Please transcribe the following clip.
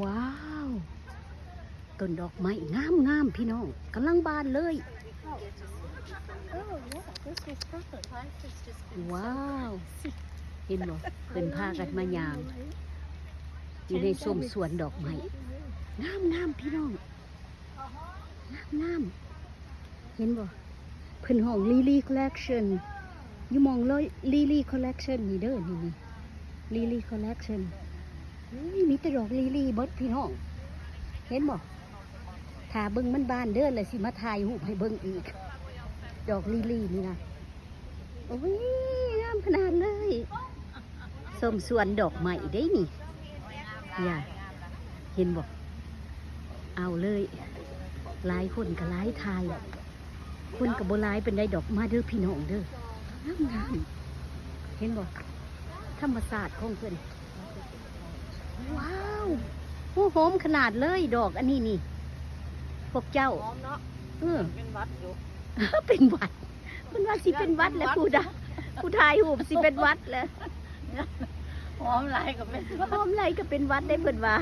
ว้าวต้นดอกไม้งามงามพี่น้องกำลังบานเลย ว้าวเห็นบ่เพิ่นพากันมายางอยู่ในส้มสวนดอกไม้งามงามพี่น้องงามงามเห็นบ่เพิ่นห้อง Lily Collection อยู่มองเลย Lily Collection นี่เด้อนี่ Lily Collection มีแต่ดอกลิลี่เบิดพี่น้องเห็นบ่ถ้าเบิ่งมันบานเด้อเลยสิมาถ่ายรูปให้เบิ่งอีกดอกลิลี่นี่นะโอ้ยงามขนาดเลยส้มสวนดอกไม้ได้นี่อย่าเห็นบ่เอาเลยหลายคนก็หลายทายคนก็บ่หลายเป็นได้ดอกมาเด้อพี่น้องเด้องามเห็นบ่ธรรมศาสตร์ของเพิ่นว้าวโอ้หอมขนาดเลยดอกอันนี้นี่พวกเจ้าหอมเนาะเป็นวัดอยู่ เป็นวัดมันว่าสิเป็นวัดแล้วผู้ทายหูบสิเป็นวัดแล้ว หอมไรก็เป็น หอมไรก็เป็นวัดได้เพิ่นว่า